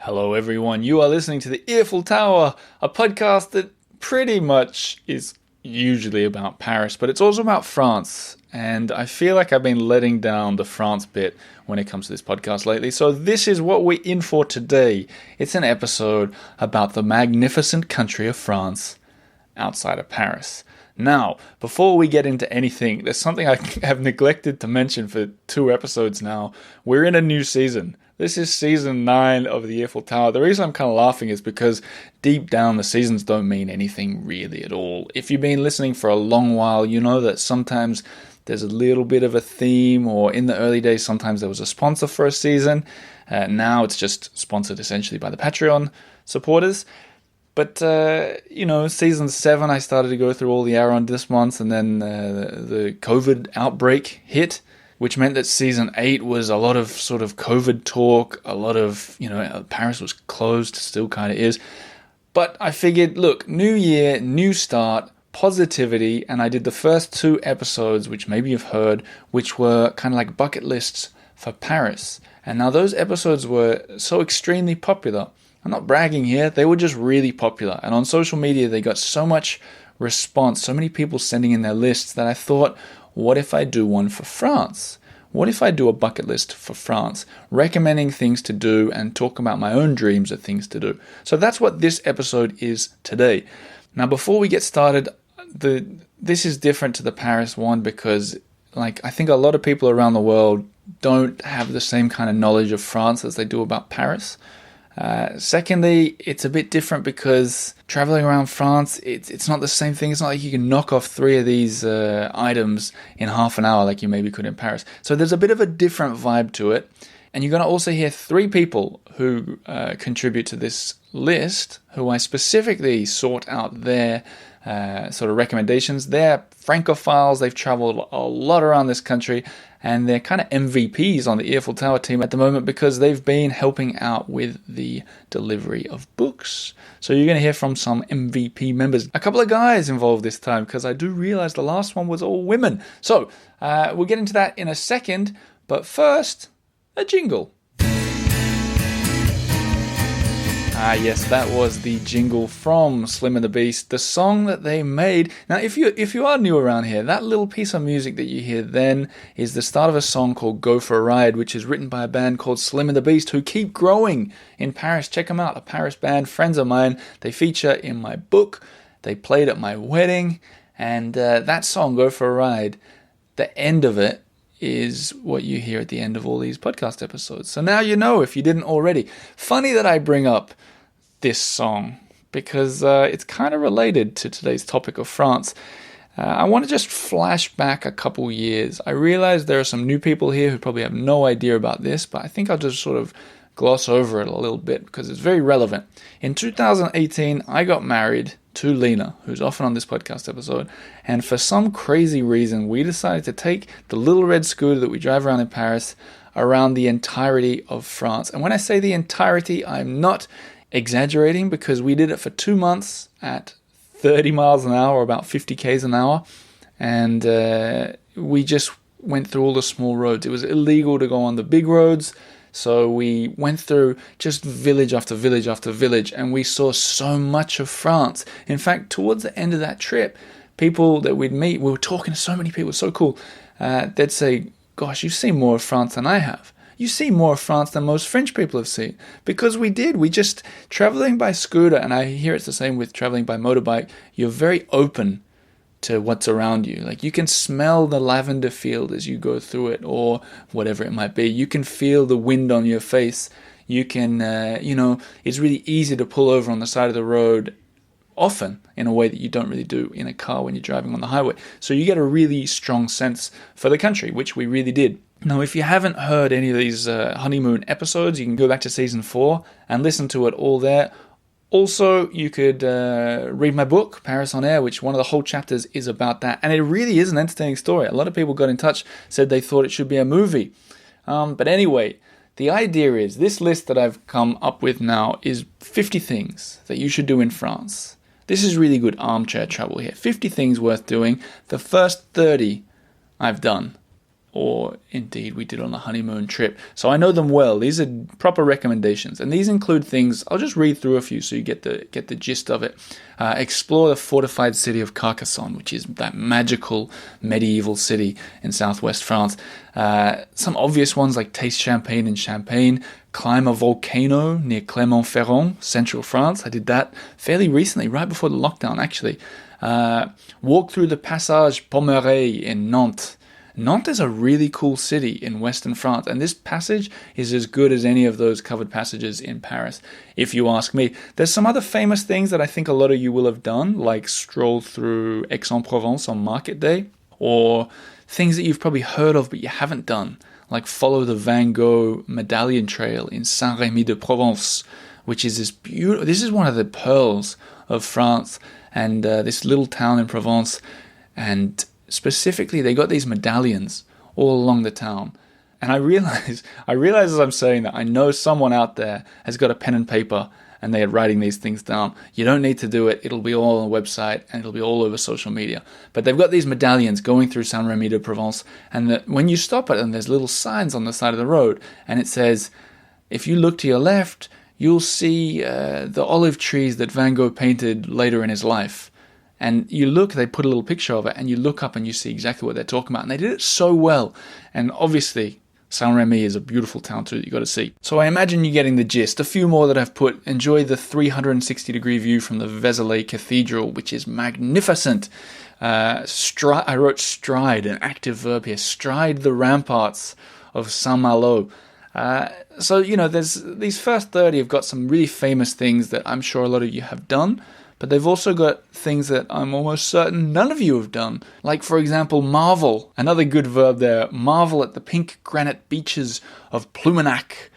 Hello everyone, you are listening to the Earful Tower, a podcast that pretty much is usually about Paris, but it's also about France, and I feel like I've been letting down the France bit when it comes to this podcast lately, so this is what we're in for today. It's an episode about the magnificent country of France outside of Paris. Now, before we get into anything, there's something I have neglected to mention for 2 episodes now. We're in a new season. This is season 9 of the Earful Tower. The reason I'm kind of laughing is because deep down the seasons don't mean anything really at all. If you've been listening for a long while, you know that sometimes there's a little bit of a theme, or in the early days sometimes there was a sponsor for a season. Now it's just sponsored essentially by the Patreon supporters. But, season 7 I started to go through all the Aron this month, and then the COVID outbreak hit, which meant that season 8 was a lot of sort of COVID talk, a lot of, Paris was closed, still kind of is. But I figured, look, new year, new start, positivity, and I did the first 2 episodes, which maybe you've heard, which were kind of like bucket lists for Paris. And now those episodes were so extremely popular. I'm not bragging here, they were just really popular. And on social media, they got so much response, so many people sending in their lists, that I thought, what if I do one for France? What if I do a bucket list for France, recommending things to do and talk about my own dreams of things to do? So that's what this episode is today. Now, before we get started, this is different to the Paris one because, I think a lot of people around the world don't have the same kind of knowledge of France as they do about Paris. Secondly, it's a bit different because traveling around France, it's not the same thing. It's not like you can knock off 3 of these items in half an hour like you maybe could in Paris. So there's a bit of a different vibe to it. And you're going to also hear 3 people who contribute to this list, who I specifically sought out their sort of recommendations. They're Francophiles, they've traveled a lot around this country, and they're kind of MVPs on the Earful Tower team at the moment because they've been helping out with the delivery of books. So you're going to hear from some MVP members. A couple of guys involved this time because I do realize the last one was all women. So we'll get into that in a second, but first, a jingle. Yes, that was the jingle from Slim and the Beast, the song that they made. Now, if you are new around here, that little piece of music that you hear then is the start of a song called Go For A Ride, which is written by a band called Slim and the Beast, who keep growing in Paris. Check them out, a Paris band, friends of mine. They feature in my book. They played at my wedding. And that song, Go For A Ride, the end of it is what you hear at the end of all these podcast episodes. So now you know if you didn't already. Funny that I bring up this song because it's kind of related to today's topic of France. I want to just flash back a couple years. I realize there are some new people here who probably have no idea about this, but I think I'll just sort of gloss over it a little bit because it's very relevant. In 2018, I got married to Lena, who's often on this podcast episode, and for some crazy reason, we decided to take the little red scooter that we drive around in Paris around the entirety of France. And when I say the entirety, I'm not exaggerating because we did it for 2 months at 30 miles an hour, or about 50 k's an hour, and we just went through all the small roads. It was illegal to go on the big roads, so we went through just village after village after village, and we saw so much of France. In fact, towards the end of that trip, people that we'd meet, we were talking to so many people, so cool, they'd say, gosh, you've seen more of France than I have. You see more of France than most French people have seen. Because we did. We just, traveling by scooter, and I hear it's the same with traveling by motorbike, you're very open to what's around you. Like, you can smell the lavender field as you go through it, or whatever it might be. You can feel the wind on your face. You can, it's really easy to pull over on the side of the road often in a way that you don't really do in a car when you're driving on the highway. So you get a really strong sense for the country, which we really did. Now, if you haven't heard any of these honeymoon episodes, you can go back to season 4 and listen to it all there. Also, you could read my book, Paris on Air, which one of the whole chapters is about that. And it really is an entertaining story. A lot of people got in touch, said they thought it should be a movie. But anyway, the idea is, this list that I've come up with now is 50 things that you should do in France. This is really good armchair travel here. 50 things worth doing. The first 30 I've done. or indeed we did on a honeymoon trip. So I know them well. These are proper recommendations, and these include things. I'll just read through a few so you get the gist of it. Explore the fortified city of Carcassonne, which is that magical medieval city in southwest France. Some obvious ones like taste champagne in Champagne. Climb a volcano near Clermont-Ferrand, central France. I did that fairly recently, right before the lockdown, actually. Walk through the Passage Pommerais in Nantes. Nantes is a really cool city in western France, and this passage is as good as any of those covered passages in Paris, if you ask me. There's some other famous things that I think a lot of you will have done, like stroll through Aix-en-Provence on Market Day, or things that you've probably heard of but you haven't done, like follow the Van Gogh Medallion Trail in Saint-Rémy-de-Provence, which is this beautiful. This is one of the pearls of France, and this little town in Provence, and specifically, they got these medallions all along the town. And I realize as I'm saying that, I know someone out there has got a pen and paper and they are writing these things down. You don't need to do it. It'll be all on the website and it'll be all over social media. But they've got these medallions going through Saint-Rémy-de-Provence. And when you stop at them, there's little signs on the side of the road. And it says, if you look to your left, you'll see the olive trees that Van Gogh painted later in his life. And you look, they put a little picture of it, and you look up and you see exactly what they're talking about. And they did it so well. And obviously, Saint-Rémy is a beautiful town too that you got to see. So I imagine you're getting the gist. A few more that I've put. Enjoy the 360-degree view from the Vézelay Cathedral, which is magnificent. I wrote stride, an active verb here. Stride the ramparts of Saint-Malo. So, there's these first 30 have got some really famous things that I'm sure a lot of you have done. But they've also got things that I'm almost certain none of you have done. Like, for example, marvel. Another good verb there. Marvel at the pink granite beaches of Plumenac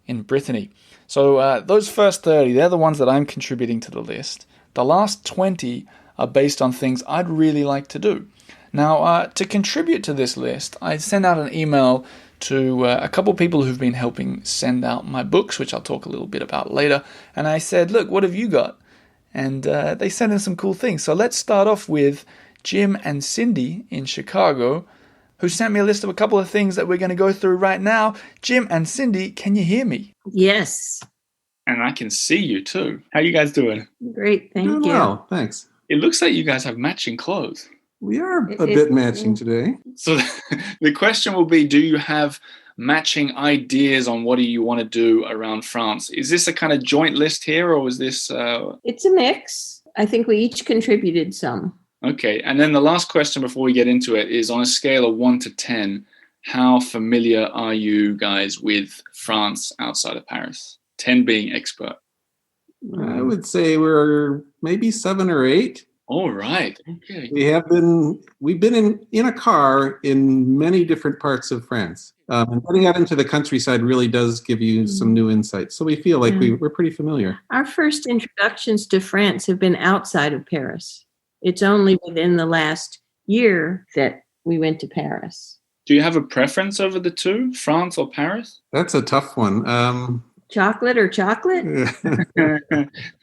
in Brittany. So those first 30, they're the ones that I'm contributing to the list. The last 20 are based on things I'd really like to do. Now, to contribute to this list, I sent out an email to a couple people who've been helping send out my books, which I'll talk a little bit about later. And I said, look, what have you got? And they sent in some cool things. So let's start off with Jim and Cindy in Chicago, who sent me a list of a couple of things that we're going to go through right now. Jim and Cindy, can you hear me? Yes. And I can see you too. How you guys doing? Great, thank you. Well, thanks. It looks like you guys have matching clothes. We are a bit matching today. So the question will be, do you have matching ideas on what do you want to do around France? Is this a kind of joint list here, or is this... It's a mix. I think we each contributed some. Okay, and then the last question before we get into it is, on a scale of 1 to 10, how familiar are you guys with France outside of Paris? 10 being expert. I would say we're maybe 7 or 8. All right. Okay. We've been in a car in many different parts of France. And getting out into the countryside really does give you some new insights. So we feel like we're pretty familiar. Our first introductions to France have been outside of Paris. It's only within the last year that we went to Paris. Do you have a preference over the two, France or Paris? That's a tough one. Chocolate or chocolate?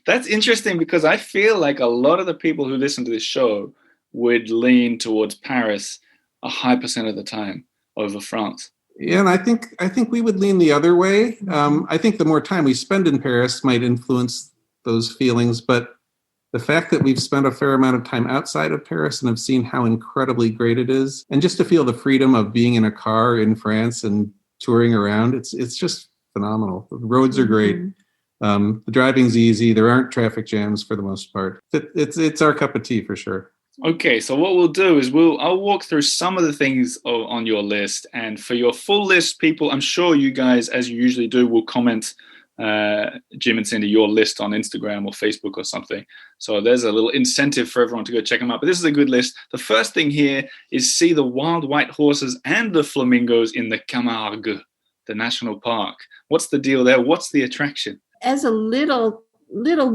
That's interesting, because I feel like a lot of the people who listen to this show would lean towards Paris a high percent of the time over France. Yeah, and I think we would lean the other way. I think the more time we spend in Paris might influence those feelings, but the fact that we've spent a fair amount of time outside of Paris and have seen how incredibly great it is, and just to feel the freedom of being in a car in France and touring around, it's just phenomenal. The roads are great. The driving's easy. There aren't traffic jams for the most part. It's our cup of tea for sure. Okay, so what we'll do is I'll walk through some of the things on your list, and for your full list, people, I'm sure you guys, as you usually do, will comment Jim and Cindy your list on Instagram or Facebook or something. So there's a little incentive for everyone to go check them out. But this is a good list. The first thing here is see the wild white horses and the flamingos in the Camargue, the national park. What's the deal there? What's the attraction? As a little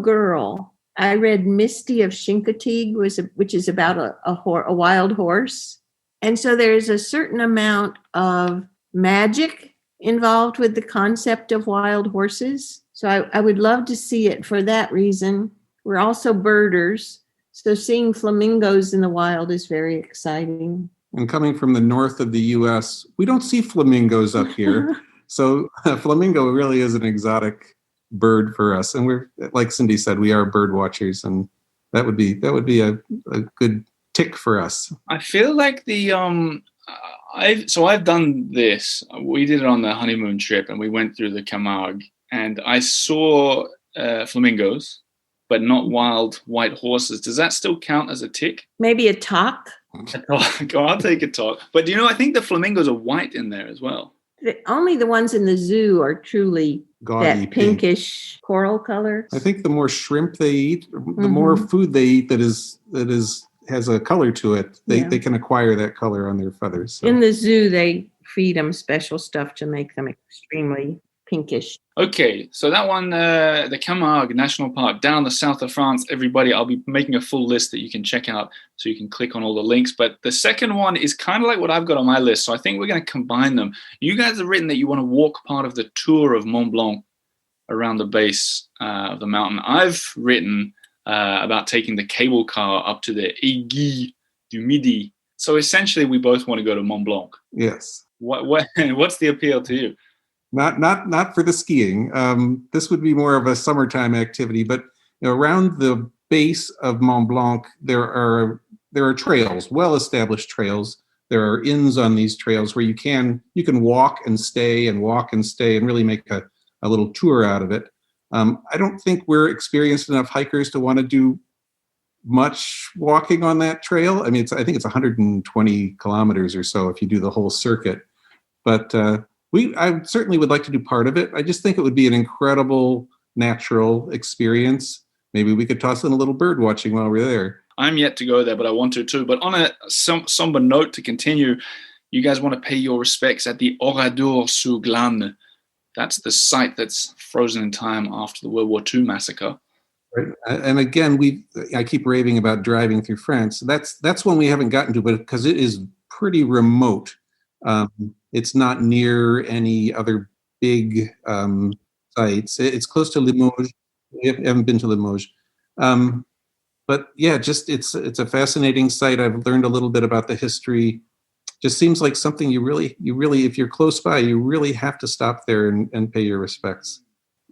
girl, I read Misty of Chincoteague, which is about a wild horse. And so there's a certain amount of magic involved with the concept of wild horses. So I would love to see it for that reason. We're also birders, so seeing flamingos in the wild is very exciting. And coming from the north of the U.S., we don't see flamingos up here. So flamingo really is an exotic bird for us. And we're, like Cindy said, we are bird watchers, and that would be a good tick for us. I feel like I've done this. We did it on the honeymoon trip, and we went through the Camargue, and I saw flamingos, but not wild white horses. Does that still count as a tick? Maybe a talk. A talk. Oh, I'll take a talk. But do you know, I think the flamingos are white in there as well. Only the ones in the zoo are truly Gaudy that pinkish coral color. I think the more shrimp they eat, the more food they eat that has a color to it, they can acquire that color on their feathers. So. In the zoo, they feed them special stuff to make them extremely pinkish. Okay, so that one, the Camargue National Park, down the south of France, everybody, I'll be making a full list that you can check out, so you can click on all the links. But the second one is kind of like what I've got on my list, so I think we're going to combine them. You guys have written that you want to walk part of the tour of Mont Blanc around the base of the mountain. I've written about taking the cable car up to the Aiguille du Midi. So essentially, we both want to go to Mont Blanc. Yes. What's the appeal to you? Not for the skiing. This would be more of a summertime activity, but around the base of Mont Blanc, there are trails, well-established trails. There are inns on these trails where you can walk and stay and really make a little tour out of it. I don't think we're experienced enough hikers to want to do much walking on that trail. I mean, I think it's 120 kilometers or so if you do the whole circuit, but I certainly would like to do part of it. I just think it would be an incredible natural experience. Maybe we could toss in a little bird watching while we're there. I'm yet to go there, but I want to too. But on a somber note to continue, you guys want to pay your respects at the Oradour-sur-Glane. That's the site that's frozen in time after the World War II massacre. Right. And again, I keep raving about driving through France. That's one we haven't gotten to, but because it is pretty remote. It's not near any other big sites. It's close to Limoges. We haven't been to Limoges. But yeah, just it's a fascinating site. I've learned a little bit about the history. Just seems like something you really, if you're close by, you really have to stop there and pay your respects.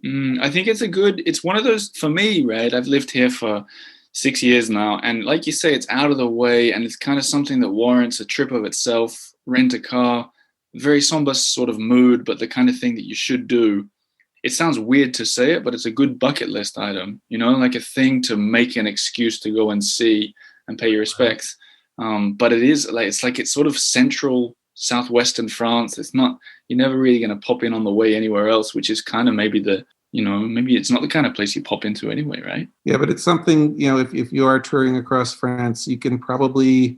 I think it's one of those, for me, right? I've lived here for 6 years now. And like you say, it's out of the way and it's kind of something that warrants a trip of itself. Rent a car, very somber sort of mood, but the kind of thing that you should do. It sounds weird to say it, but it's a good bucket list item, like a thing to make an excuse to go and see and pay your respects. But it's sort of central southwestern France. It's not, you're never really going to pop in on the way anywhere else, which is kind of maybe maybe it's not the kind of place you pop into anyway, right? Yeah, but it's something, if you are touring across France, you can probably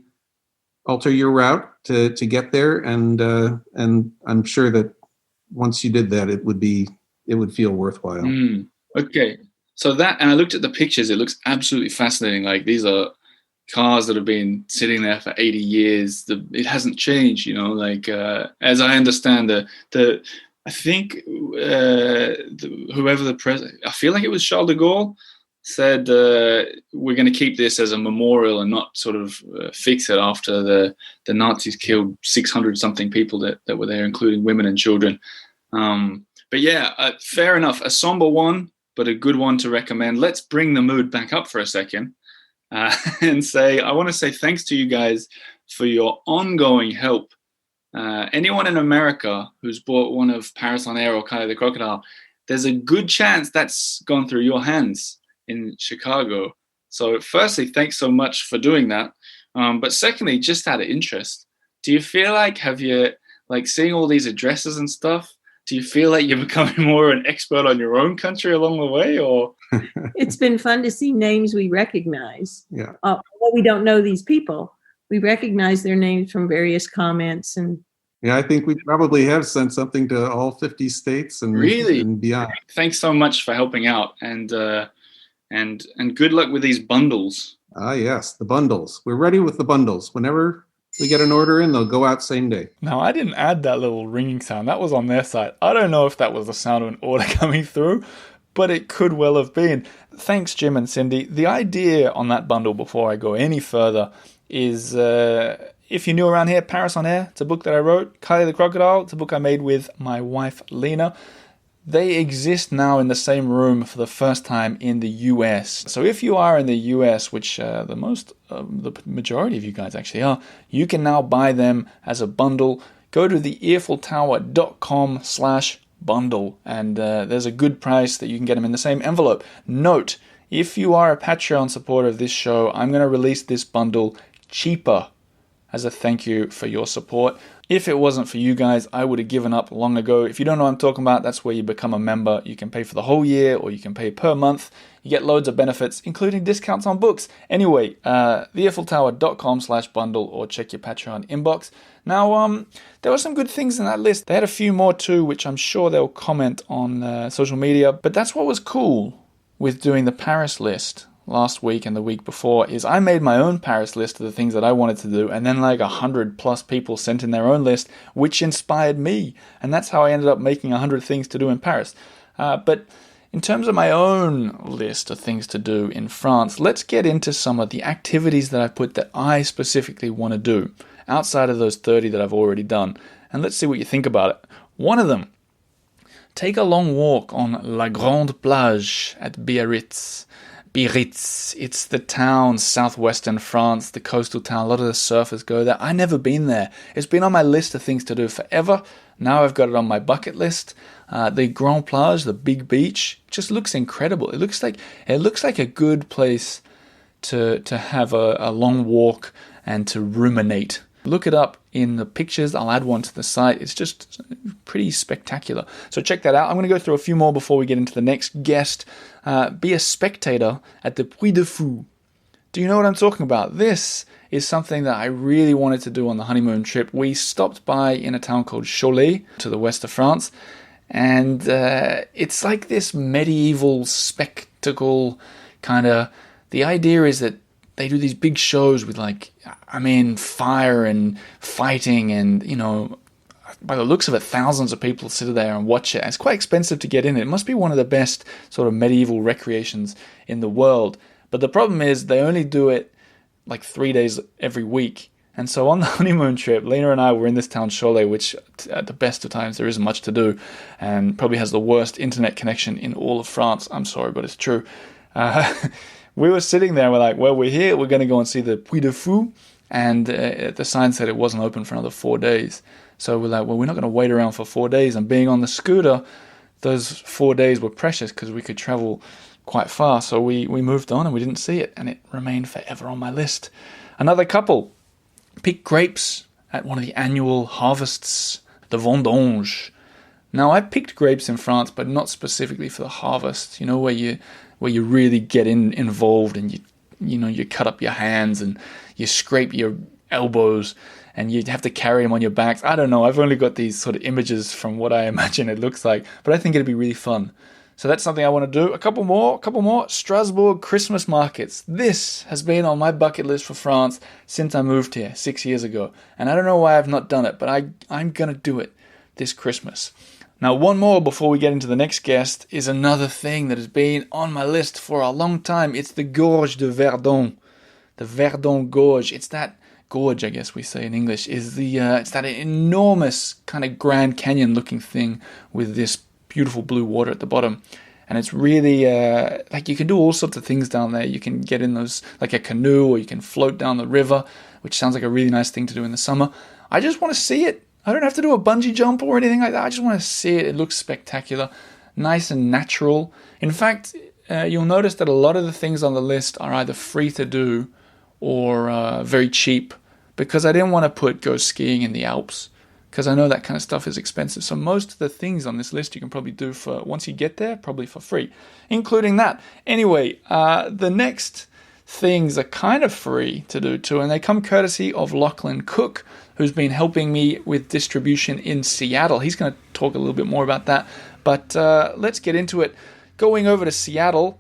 alter your route to get there. And I'm sure that once you did that, it would feel worthwhile. Okay. So and I looked at the pictures, it looks absolutely fascinating. Like these are cars that have been sitting there for 80 years. It hasn't changed, as I understand I think whoever the president, I feel like it was Charles de Gaulle, said we're going to keep this as a memorial and not sort of fix it after the Nazis killed 600 something people that were there, including women and children. But yeah, fair enough. A somber one, but a good one to recommend. Let's bring the mood back up for a second and I want to say thanks to you guys for your ongoing help. Anyone in America who's bought one of Paris on Air or Caille the Crocodile, there's a good chance that's gone through your hands in Chicago. So firstly, thanks so much for doing that. But secondly, just out of interest, do you feel like, have you, seeing all these addresses and stuff, do you feel like you're becoming more an expert on your own country along the way, or? It's been fun to see names we recognize. Yeah. Although we don't know these people, we recognize their names from various comments. And yeah, I think we probably have sent something to all 50 states and really and beyond. Thanks so much for helping out, and good luck with these bundles. Ah, yes, the bundles. We're ready with the bundles. Whenever we get an order in, they'll go out same day. Now, I didn't add that little ringing sound. That was on their site. I don't know if that was the sound of an order coming through, but it could well have been. Thanks, Jim and Cindy. The idea on that bundle, before I go any further, is if you're new around here, Paris on Air, it's a book that I wrote. Kylie the Crocodile, it's a book I made with my wife, Lena. They exist now in the same room for the first time in the US. So if you are in the US, which the majority of you guys actually are, you can now buy them as a bundle. Go to the earfultower.com/bundle, and there's a good price that you can get them in the same envelope. Note, if you are a Patreon supporter of this show, I'm going to release this bundle cheaper as a thank you for your support. If it wasn't for you guys, I would have given up long ago. If you don't know what I'm talking about, that's where you become a member. You can pay for the whole year or you can pay per month. You get loads of benefits, including discounts on books. Anyway, theearfultower.com/bundle or check your Patreon inbox. Now, there were some good things in that list. They had a few more too, which I'm sure they'll comment on social media. But that's what was cool with doing the Paris list last week and the week before, is I made my own Paris list of the things that I wanted to do, and then like 100+ people sent in their own list, which inspired me, and that's how I ended up making 100 things to do in Paris. But in terms of my own list of things to do in France, let's get into some of the activities that I put that I specifically want to do outside of those 30 that I've already done, and let's see what you think about it. One of them, take a long walk on La Grande Plage at Biarritz. Biarritz, it's the town, southwestern France, the coastal town. A lot of the surfers go there. I've never been there. It's been on my list of things to do forever. Now I've got it on my bucket list. The Grand Plage, the big beach, just looks incredible. It looks like a good place to have a long walk and to ruminate. Look it up in the pictures. I'll add one to the site. It's just pretty spectacular. So check that out. I'm going to go through a few more before we get into the next guest. Be a spectator at the Puy de Fou. Do you know what I'm talking about? This is something that I really wanted to do on the honeymoon trip. We stopped by in a town called Cholet to the west of France. And it's like this medieval spectacle kind of... The idea is that they do these big shows with fire and fighting and, by the looks of it, thousands of people sit there and watch it. It's quite expensive to get in. It must be one of the best sort of medieval recreations in the world. But the problem is they only do it like 3 days every week. And so on the honeymoon trip, Lena and I were in this town, Cholet, which at the best of times there isn't much to do and probably has the worst internet connection in all of France. I'm sorry, but it's true. We were sitting there, we're like, well, we're here, we're going to go and see the Puy de Fou, and the sign said it wasn't open for another 4 days. So we're like, well, we're not going to wait around for 4 days, and being on the scooter, those 4 days were precious because we could travel quite far, so we moved on and we didn't see it, and it remained forever on my list. Another couple picked grapes at one of the annual harvests, the vendange. Now, I picked grapes in France, but not specifically for the harvest, where you really get involved and you cut up your hands and you scrape your elbows and you have to carry them on your backs. I don't know. I've only got these sort of images from what I imagine it looks like, but I think it'd be really fun. So that's something I want to do. A couple more. Strasbourg Christmas markets. This has been on my bucket list for France since I moved here 6 years ago. And I don't know why I've not done it, but I'm going to do it this Christmas. Now, one more before we get into the next guest is another thing that has been on my list for a long time. It's the Gorge de Verdun. The Verdun Gorge. It's that gorge, I guess we say in English, it's that enormous kind of Grand Canyon looking thing with this beautiful blue water at the bottom. And it's really, you can do all sorts of things down there. You can get in those, like a canoe, or you can float down the river, which sounds like a really nice thing to do in the summer. I just want to see it. I don't have to do a bungee jump or anything like that. I just want to see it. It looks spectacular, nice and natural. In fact, you'll notice that a lot of the things on the list are either free to do or very cheap, because I didn't want to go skiing in the Alps, because I know that kind of stuff is expensive. So most of the things on this list you can probably do for, once you get there, probably for free, including that. Anyway, the next things are kind of free to do too, and they come courtesy of Lachlan Cook, who's been helping me with distribution in Seattle. He's going to talk a little bit more about that, but let's get into it. Going over to Seattle,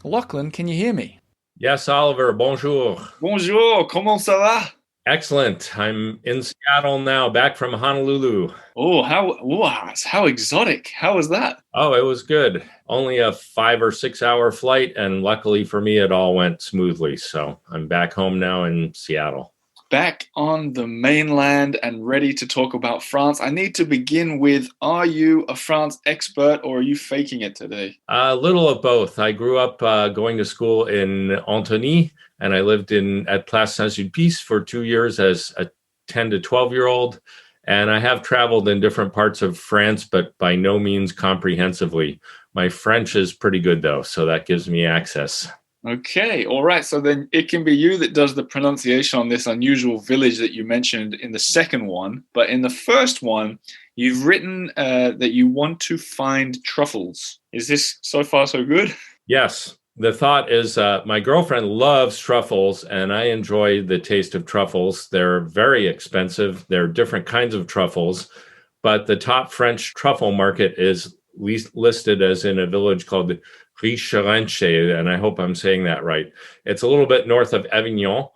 Lachlan, can you hear me? Yes, Oliver, bonjour. Bonjour, comment ça va? Excellent. I'm in Seattle now, back from Honolulu. Oh, how exotic. How was that? Oh, it was good. Only a 5 or 6 hour flight, and luckily for me, it all went smoothly. So I'm back home now in Seattle. back on the mainland and ready to talk about France. I need to begin with, are you a France expert or are you faking it today? A little of both. I grew up going to school in Antony, and I lived at Place Saint-Sulpice for 2 years as a 10 to 12-year-old. And I have traveled in different parts of France, but by no means comprehensively. My French is pretty good, though, so that gives me access. Okay, all right. So then it can be you that does the pronunciation on this unusual village that you mentioned in the second one. But in the first one, you've written that you want to find truffles. Is this so far so good? Yes. The thought is my girlfriend loves truffles, and I enjoy the taste of truffles. They're very expensive. They're different kinds of truffles, but the top French truffle market is listed as in a village called Richerenche, and I hope I'm saying that right. It's a little bit north of Avignon,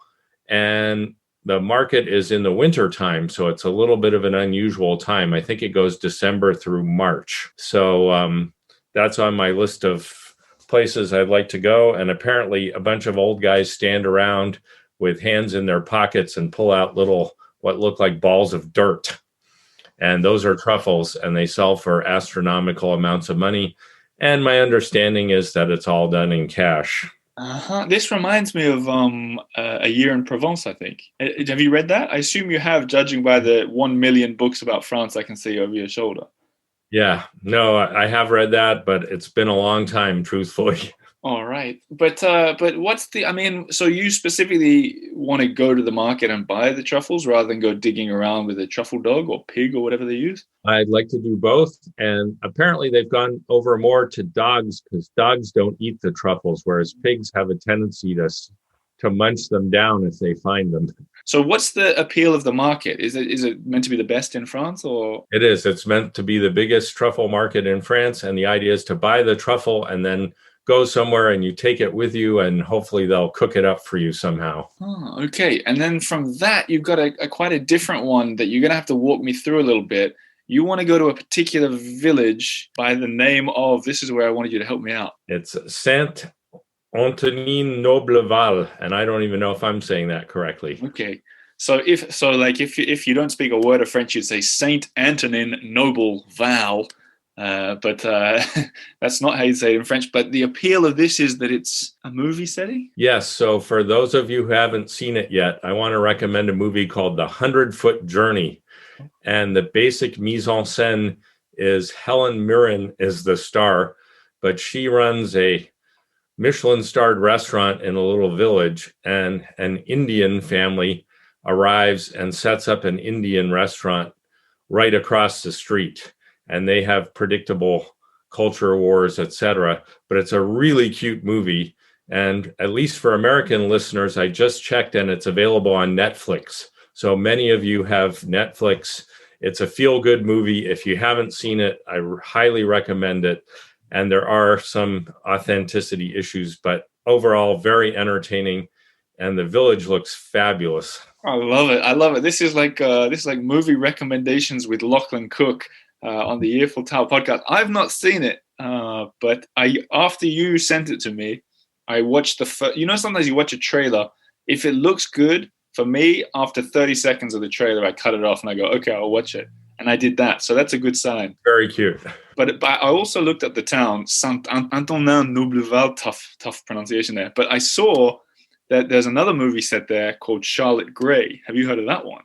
and the market is in the winter time, so it's a little bit of an unusual time. I think it goes December through March. So that's on my list of places I'd like to go. And apparently a bunch of old guys stand around with hands in their pockets and pull out what look like balls of dirt. And those are truffles, and they sell for astronomical amounts of money. And my understanding is that it's all done in cash. This reminds me of A Year in Provence, I think. Have you read that? I assume you have, judging by the 1 million books about France I can see over your shoulder. Yeah, no, I have read that, but it's been a long time, truthfully. All right. But so you specifically want to go to the market and buy the truffles rather than go digging around with a truffle dog or pig or whatever they use? I'd like to do both. And apparently they've gone over more to dogs because dogs don't eat the truffles, whereas pigs have a tendency to munch them down if they find them. So what's the appeal of the market? Is it meant to be the best in France, or? It is. It's meant to be the biggest truffle market in France. And the idea is to buy the truffle and then go somewhere and you take it with you, and hopefully they'll cook it up for you somehow. Oh, okay. And then from that, you've got a quite a different one that you're going to have to walk me through a little bit. You want to go to a particular village by the name of, this is where I wanted you to help me out. It's Saint-Antonin-Nobleval, and I don't even know if I'm saying that correctly. Okay. So if you don't speak a word of French, you'd say Saint Antonin Noble Val. But that's not how you say it in French. But the appeal of this is that it's a movie setting? Yes. So for those of you who haven't seen it yet, I want to recommend a movie called The 100-Foot Journey. And the basic mise en scène is Helen Mirren is the star, but she runs a Michelin-starred restaurant in a little village, and an Indian family arrives and sets up an Indian restaurant right across the street. And they have predictable culture wars, etc. But it's a really cute movie. And at least for American listeners, I just checked and it's available on Netflix. So many of you have Netflix. It's a feel-good movie. If you haven't seen it, I highly recommend it. And there are some authenticity issues, but overall, very entertaining. And the village looks fabulous. I love it. I love it. This is like movie recommendations with Lachlan Cook. On the Earful Tower podcast. I've not seen it, but after you sent it to me, I watched sometimes you watch a trailer. If it looks good, for me, after 30 seconds of the trailer, I cut it off and I go, okay, I'll watch it. And I did that. So that's a good sign. Very cute. But I also looked at the town, Saint-Antonin-Nobleval, tough pronunciation there. But I saw that there's another movie set there called Charlotte Gray. Have you heard of that one?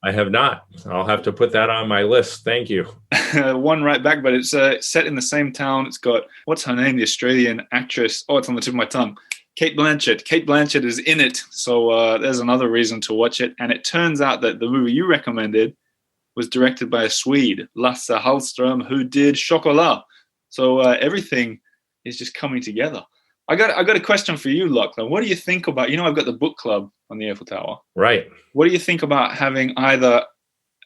I have not. I'll have to put that on my list. Thank you. One right back, but it's set in the same town. It's got, what's her name? The Australian actress. Oh, it's on the tip of my tongue. Cate Blanchett. Cate Blanchett is in it. So there's another reason to watch it. And it turns out that the movie you recommended was directed by a Swede, Lasse Hallström, who did Chocolat. So everything is just coming together. I got a question for you, Lachlan. What do you think about, I've got the book club on the Earful Tower. Right. What do you think about having either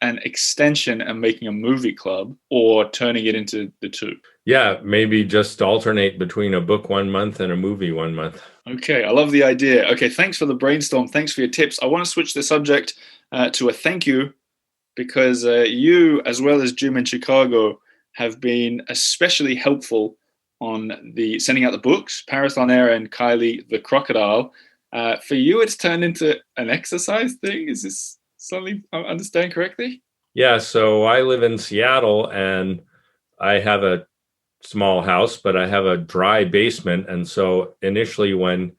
an extension and making a movie club or turning it into the two? Yeah, maybe just alternate between a book 1 month and a movie 1 month. Okay, I love the idea. Okay, thanks for the brainstorm. Thanks for your tips. I want to switch the subject to a thank you, because you, as well as Jim in Chicago, have been especially helpful on the sending out the books, Paris on Air and Kylie the Crocodile. For you, it's turned into an exercise thing. Is this something I understand correctly? Yeah, so I live in Seattle and I have a small house, but I have a dry basement. And so initially, when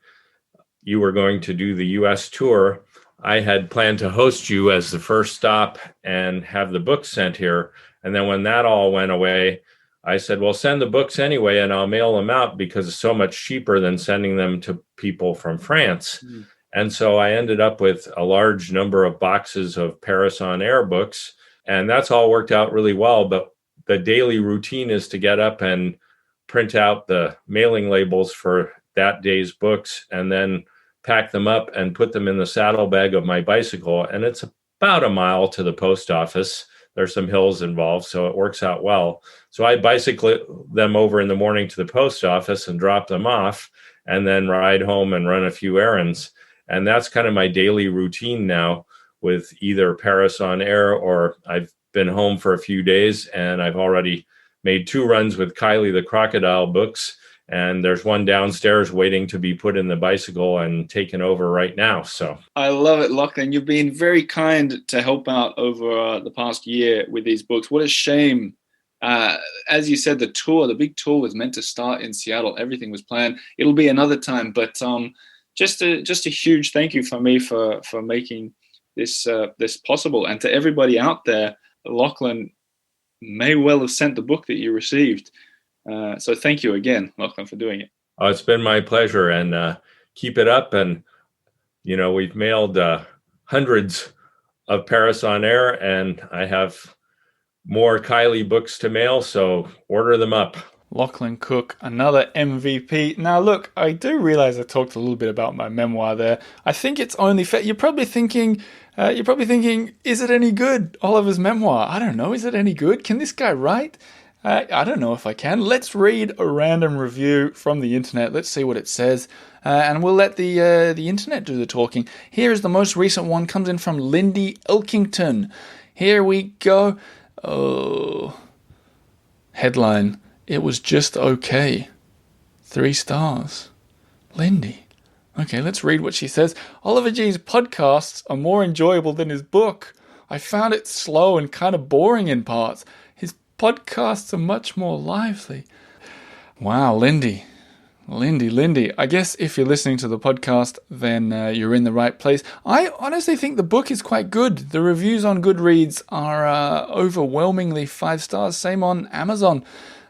you were going to do the US tour, I had planned to host you as the first stop and have the books sent here. And then when that all went away, I said, well, send the books anyway, and I'll mail them out because it's so much cheaper than sending them to people from France. Mm. And so I ended up with a large number of boxes of Paris on Air books. And that's all worked out really well. But the daily routine is to get up and print out the mailing labels for that day's books and then pack them up and put them in the saddlebag of my bicycle. And it's about a mile to the post office. There's some hills involved, so it works out well. So I bicycle them over in the morning to the post office and drop them off, and then ride home and run a few errands. And that's kind of my daily routine now, with either Paris on Air, or I've been home for a few days and I've already made 2 runs with Kylie the Crocodile books. And there's one downstairs waiting to be put in the bicycle and taken over right now. So I love it, Lachlan. You've been very kind to help out over the past year with these books. What a shame. As you said, the big tour was meant to start in Seattle. Everything was planned. It'll be another time. But just a huge thank you from me for making this possible. And to everybody out there, Lachlan may well have sent the book that you received. So thank you again, Lachlan, for doing it. Oh, it's been my pleasure, and keep it up. And, we've mailed hundreds of Paris on Air, and I have more Kylie books to mail, so order them up. Lachlan Cook, another MVP. Now, look, I do realize I talked a little bit about my memoir there. I think it's only fair. You're probably thinking, is it any good? Oliver's memoir. I don't know. Is it any good? Can this guy write? I don't know if I can. Let's read a random review from the internet. Let's see what it says. And we'll let the internet do the talking. Here is the most recent one. Comes in from Lindy Elkington. Here we go. Oh. Headline. It was just okay. 3 stars. Lindy. Okay, let's read what she says. Oliver G's podcasts are more enjoyable than his book. I found it slow and kind of boring in parts. His podcasts are much more lively. Wow, Lindy. I guess if you're listening to the podcast, then you're in the right place. I honestly think the book is quite good. The reviews on Goodreads are overwhelmingly 5 stars. Same on Amazon.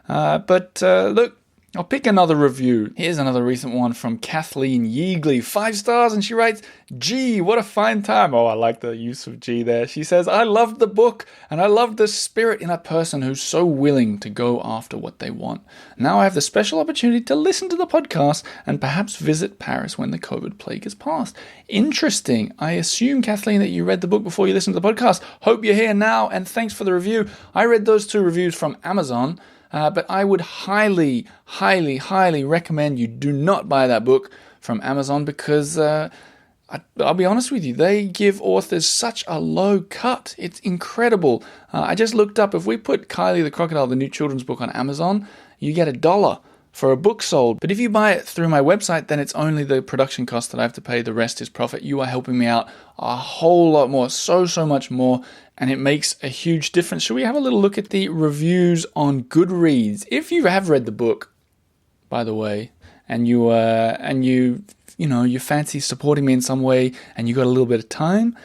But look, I'll pick another review. Here's another recent one from Kathleen Yeagley. 5 stars, and she writes, "Gee, what a fine time." Oh, I like the use of G there. She says, "I loved the book, and I loved the spirit in a person who's so willing to go after what they want. Now I have the special opportunity to listen to the podcast and perhaps visit Paris when the COVID plague has passed." Interesting. I assume, Kathleen, that you read the book before you listened to the podcast. Hope you're here now, and thanks for the review. I read those 2 reviews from Amazon. But I would highly, highly, highly recommend you do not buy that book from Amazon because I'll be honest with you, they give authors such a low cut. It's incredible. I just looked up, if we put Kylie the Crocodile, the new children's book, on Amazon, you get $1 for a book sold. But if you buy it through my website, then it's only the production cost that I have to pay. The rest is profit. You are helping me out a whole lot more, so much more, and it makes a huge difference. Should we have a little look at the reviews on Goodreads? If you have read the book, by the way, and you fancy supporting me in some way, and you got a little bit of time,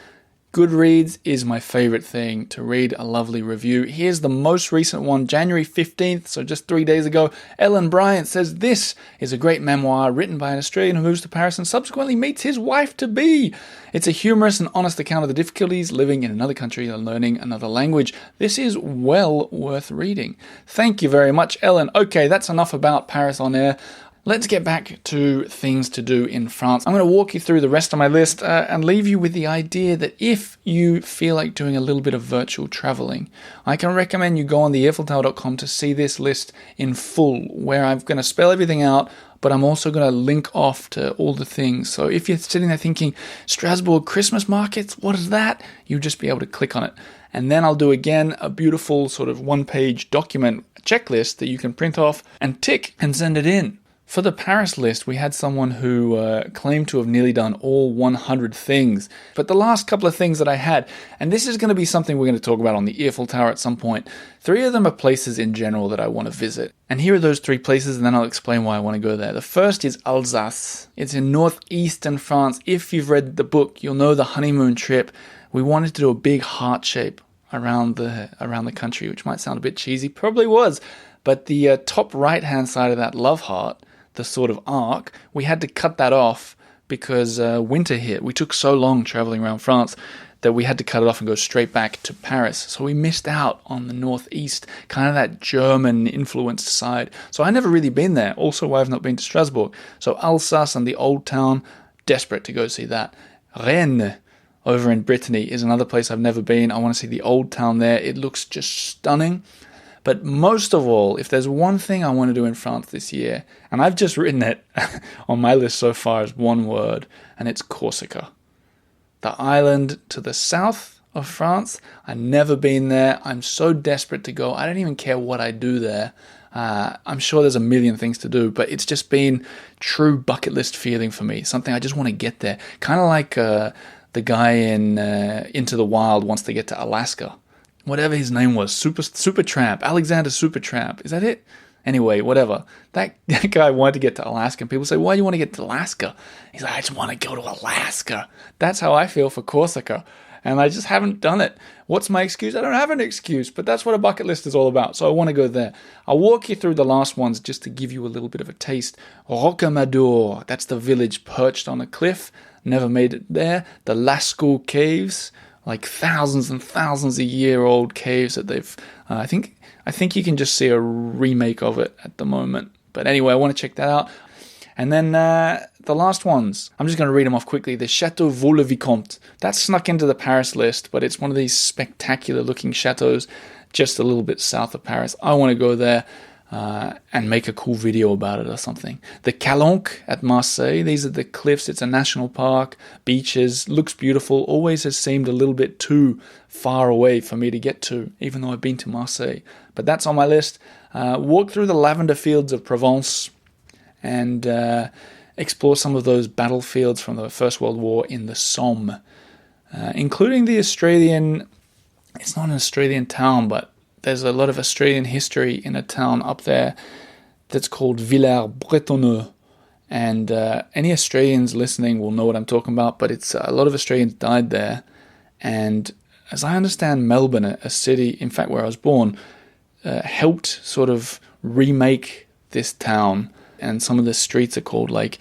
Goodreads is my favorite thing to read a lovely review. Here's the most recent one, January 15th, so just 3 days ago. Ellen Bryant says, "This is a great memoir written by an Australian who moves to Paris and subsequently meets his wife-to-be. It's a humorous and honest account of the difficulties living in another country and learning another language. This is well worth reading." Thank you very much, Ellen. Okay, that's enough about Paris on Air. Let's get back to things to do in France. I'm going to walk you through the rest of my list and leave you with the idea that if you feel like doing a little bit of virtual traveling, I can recommend you go on the earfultower.com to see this list in full, where I'm going to spell everything out, but I'm also going to link off to all the things. So if you're sitting there thinking, Strasbourg Christmas markets, what is that? You'll just be able to click on it. And then I'll do again a beautiful sort of 1-page document checklist that you can print off and tick and send it in. For the Paris list, we had someone who claimed to have nearly done all 100 things. But the last couple of things that I had, and this is going to be something we're going to talk about on the Earful Tower at some point, 3 of them are places in general that I want to visit. And here are those 3 places, and then I'll explain why I want to go there. The first is Alsace. It's in northeastern France. If you've read the book, you'll know the honeymoon trip. We wanted to do a big heart shape around the country, which might sound a bit cheesy, probably was. But the top right-hand side of that love heart, the sort of arc, we had to cut that off because winter hit. We took so long traveling around France that we had to cut it off and go straight back to Paris. So we missed out on the northeast, kind of that German-influenced side. So I never really been there. Also, I've not been to Strasbourg. So Alsace and the Old Town, desperate to go see that. Rennes, over in Brittany, is another place I've never been. I want to see the Old Town there. It looks just stunning. But most of all, if there's one thing I want to do in France this year, and I've just written it on my list so far as one word, and it's Corsica. The island to the south of France. I've never been there. I'm so desperate to go. I don't even care what I do there. I'm sure there's a million things to do, but it's just been true bucket list feeling for me. Something I just want to get there. Kind of like the guy in Into the Wild wants to get to Alaska. Whatever his name was, Supertramp, Alexander Supertramp, is that it? Anyway, whatever. That guy wanted to get to Alaska, and people say, why do you want to get to Alaska? He's like, I just want to go to Alaska. That's how I feel for Corsica, and I just haven't done it. What's my excuse? I don't have an excuse, but that's what a bucket list is all about, so I want to go there. I'll walk you through the last ones just to give you a little bit of a taste. Rocamadour, that's the village perched on a cliff. Never made it there. The Lascaux Caves, like thousands and thousands of year-old caves that they've... I think you can just see a remake of it at the moment. But anyway, I want to check that out. And then the last ones, I'm just going to read them off quickly. The Chateau Vaux-le-Vicomte. That snuck into the Paris list, but it's one of these spectacular-looking chateaus just a little bit south of Paris. I want to go there and make a cool video about it or something. The Calanque at Marseille. These are the cliffs. It's a national park, beaches, looks beautiful. Always has seemed a little bit too far away for me to get to, even though I've been to Marseille. But that's on my list. Walk through the lavender fields of Provence and explore some of those battlefields from the First World War in the Somme, including the Australian... It's not an Australian town, but there's a lot of Australian history in a town up there that's called Villers-Bretonneux. And any Australians listening will know what I'm talking about, but it's a lot of Australians died there. And as I understand, Melbourne, a city, in fact, where I was born, helped sort of remake this town. And some of the streets are called like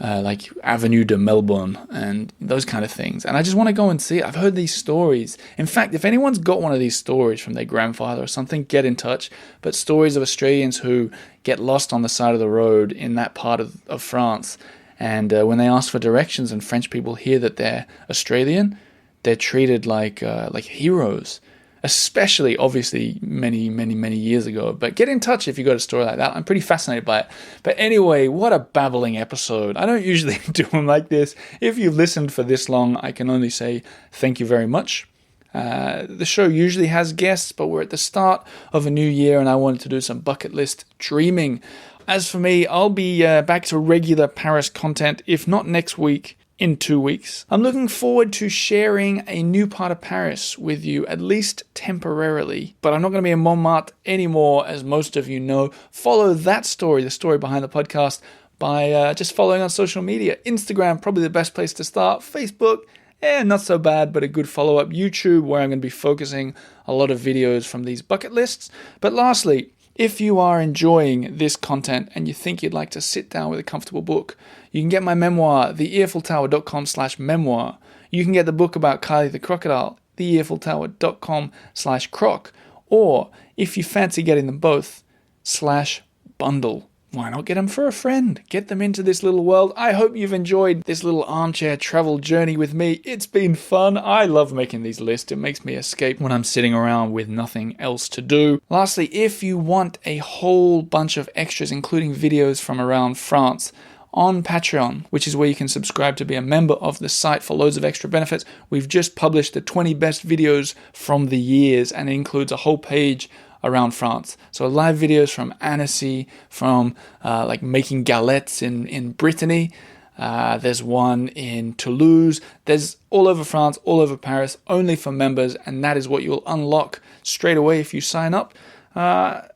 Avenue de Melbourne and those kind of things. And I just want to go and see it. I've heard these stories. In fact, if anyone's got one of these stories from their grandfather or something, get in touch. But stories of Australians who get lost on the side of the road in that part of France. And when they ask for directions and French people hear that they're Australian, they're treated like heroes. Especially, obviously, many, many, many years ago. But get in touch if you got a story like that. I'm pretty fascinated by it. But anyway, what a babbling episode. I don't usually do them like this. If you've listened for this long, I can only say thank you very much. The show usually has guests, but we're at the start of a new year, and I wanted to do some bucket list dreaming. As for me, I'll be back to regular Paris content, if not next week, in 2 weeks. I'm looking forward to sharing a new part of Paris with you, at least temporarily. But I'm not going to be in Montmartre anymore, as most of you know. Follow that story, the story behind the podcast, by just following on social media. Instagram, probably the best place to start. Facebook, not so bad, but a good follow-up. YouTube, where I'm going to be focusing a lot of videos from these bucket lists. But lastly, if you are enjoying this content and you think you'd like to sit down with a comfortable book, you can get my memoir, theearfultower.com/memoir. You can get the book about Kylie the crocodile, theearfultower.com/croc. Or, if you fancy getting them both, /bundle. Why not get them for a friend? Get them into this little world. I hope you've enjoyed this little armchair travel journey with me. It's been fun. I love making these lists. It makes me escape when I'm sitting around with nothing else to do. Lastly, if you want a whole bunch of extras, including videos from around France, on Patreon, which is where you can subscribe to be a member of the site for loads of extra benefits. We've just published the 20 best videos from the years, and it includes a whole page around France. So live videos from Annecy, from like making galettes in Brittany. There's one in Toulouse. There's all over France, all over Paris, only for members, and that is what you'll unlock straight away if you sign up.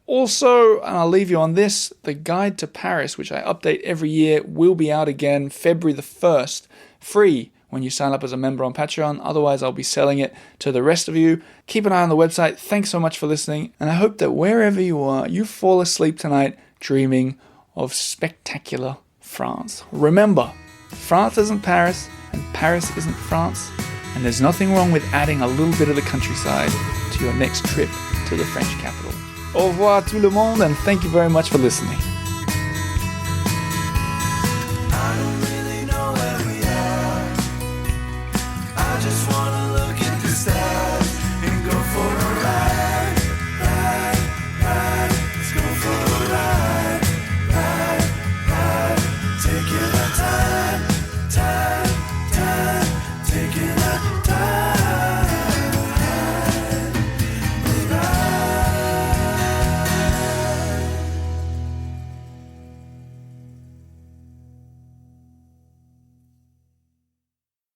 Also, and I'll leave you on this, the Guide to Paris, which I update every year, will be out again February the 1st, free when you sign up as a member on Patreon. Otherwise, I'll be selling it to the rest of you. Keep an eye on the website. Thanks so much for listening, and I hope that wherever you are, you fall asleep tonight dreaming of spectacular France. Remember, France isn't Paris, and Paris isn't France, and there's nothing wrong with adding a little bit of the countryside to your next trip to the French capital. Au revoir tout le monde, and thank you very much for listening.